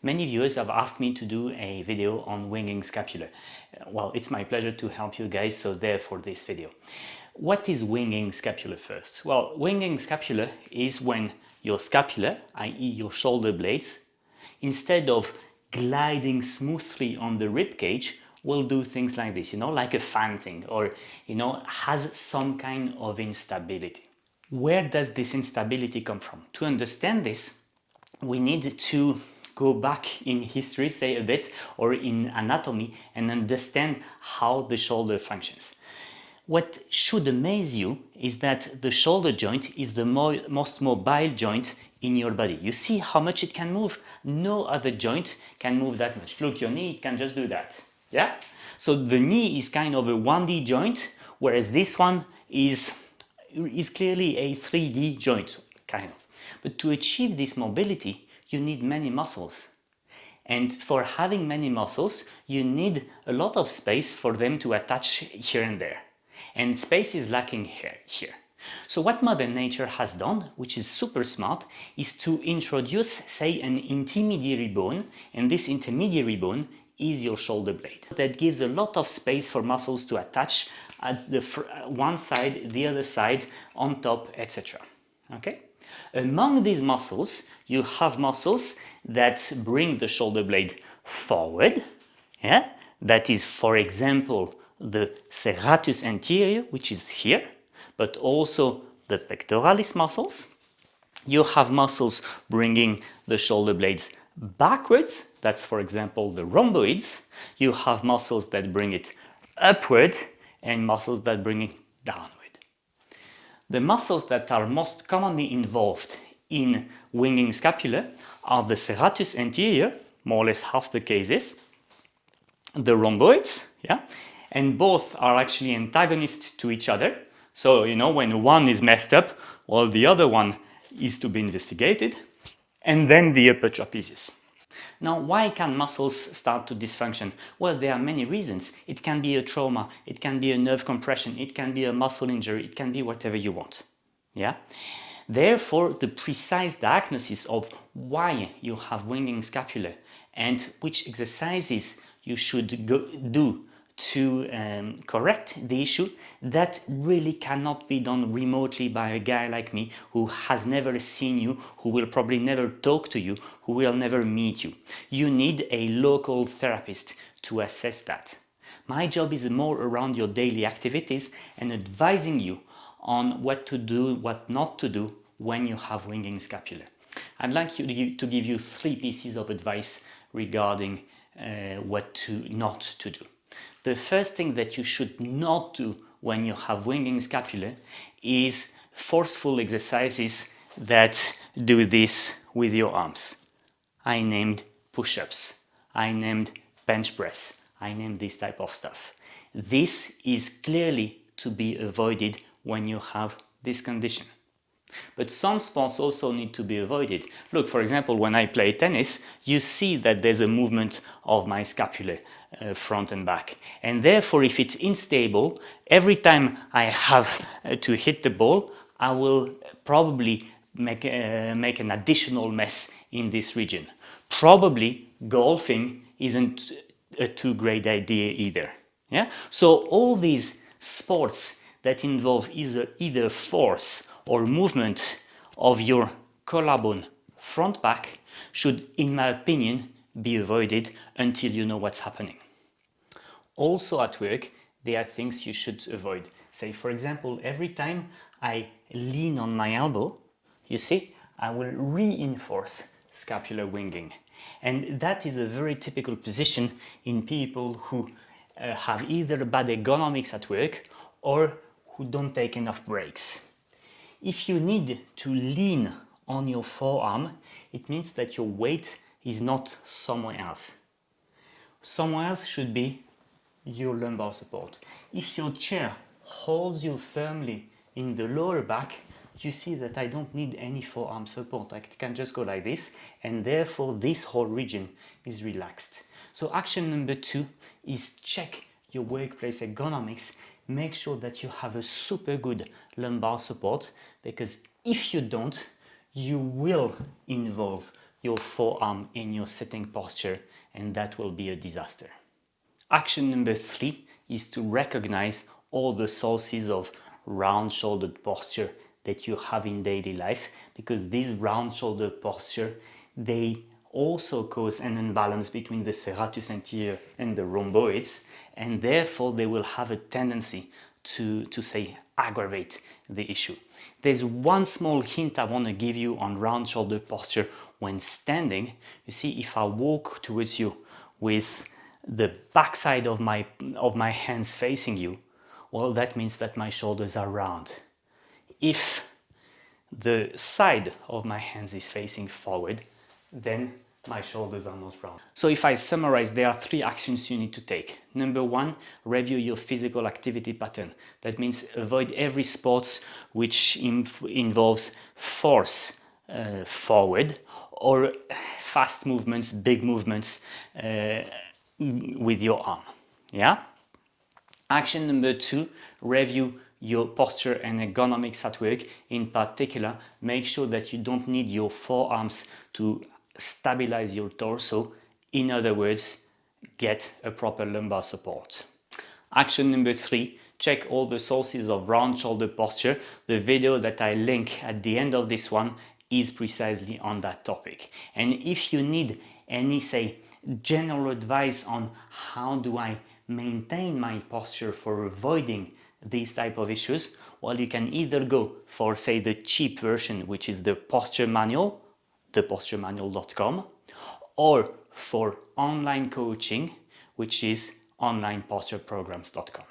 Many viewers have asked me to do a video on winging scapula. Well, it's my pleasure to help you guys, so therefore this video. What is winging scapula first? Well, winging scapula is when your scapula, i.e. your shoulder blades, instead of gliding smoothly on the rib cage, will do things like this, like a fan thing, or, has some kind of instability. Where does this instability come from? To understand this, we need to go back in history, say a bit, or in anatomy, and understand how the shoulder functions. What should amaze you is that the shoulder joint is the most mobile joint in your body. You see how much it can move? No other joint can move that much. Look, your knee, it can just do that. Yeah? So the knee is kind of a 1D joint, whereas this one is clearly a 3D joint, kind of. But to achieve this mobility, you need many muscles. And for having many muscles, you need a lot of space for them to attach here and there. And space is lacking here. So what Mother Nature has done, which is super smart, is to introduce, say, an intermediary bone, and this intermediary bone is your shoulder blade. That gives a lot of space for muscles to attach at the one side, the other side, on top, etc. Okay? Among these muscles, you have muscles that bring the shoulder blade forward. Yeah? That is, for example, the serratus anterior, which is here, but also the pectoralis muscles. You have muscles bringing the shoulder blades backwards. That's, for example, the rhomboids. You have muscles that bring it upward and muscles that bring it downward. The muscles that are most commonly involved in winging scapula are the serratus anterior, more or less half the cases, the rhomboids, yeah, and both are actually antagonists to each other. So, when one is messed up, well, the other one is to be investigated, and then the upper trapezius. Now, why can muscles start to dysfunction? Well, there are many reasons. It can be a trauma, it can be a nerve compression, it can be a muscle injury, it can be whatever you want. Yeah? Therefore, the precise diagnosis of why you have winging scapula and which exercises you should do to correct the issue, that really cannot be done remotely by a guy like me who has never seen you, who will probably never talk to you, who will never meet you. You need a local therapist to assess that. My job is more around your daily activities and advising you on what to do, what not to do when you have winging scapula. I'd like to give you 3 pieces of advice regarding what not to do. The first thing that you should not do when you have winging scapula is forceful exercises that do this with your arms. I named push-ups, I named bench press, I named this type of stuff. This is clearly to be avoided when you have this condition. But some sports also need to be avoided. Look, for example, when I play tennis, you see that there's a movement of my scapula front and back. And therefore, if it's unstable, every time I have to hit the ball, I will probably make an additional mess in this region. Probably golfing isn't a too great idea either. Yeah? So all these sports that involve either force or movement of your collarbone front back should, in my opinion, be avoided until you know what's happening. Also at work, there are things you should avoid. Say, for example, every time I lean on my elbow, you see, I will reinforce scapular winging. And that is a very typical position in people who have either bad ergonomics at work or who don't take enough breaks. If you need to lean on your forearm, it means that your weight is not somewhere else. Somewhere else should be your lumbar support. If your chair holds you firmly in the lower back, you see that I don't need any forearm support. I can just go like this, and therefore this whole region is relaxed. So action number 2 is check your workplace ergonomics. Make sure that you have a super good lumbar support, because if you don't, you will involve your forearm in your sitting posture, and that will be a disaster. Action number 3 is to recognize all the sources of round-shouldered posture that you have in daily life, because this round-shouldered posture, they also cause an imbalance between the serratus anterior and the rhomboids, and therefore they will have a tendency to say, aggravate the issue. There's one small hint I want to give you on round shoulder posture when standing. You see, if I walk towards you with the backside of my hands facing you, well, that means that my shoulders are round. If the side of my hands is facing forward, then my shoulders are not round. So if I summarize, there are 3 actions you need to take. Number 1, review your physical activity pattern. That means avoid every sport which involves force forward or fast movements, big movements with your arm. Yeah? Action number 2, review your posture and ergonomics at work. In particular, make sure that you don't need your forearms to stabilize your torso. In other words, get a proper lumbar support. Action number 3, check all the sources of round shoulder posture. The video that I link at the end of this one is precisely on that topic. And if you need any, say, general advice on how do I maintain my posture for avoiding these type of issues, well, you can either go for, say, the cheap version, which is the posture manual, theposturemanual.com, or for online coaching, which is onlinepostureprograms.com.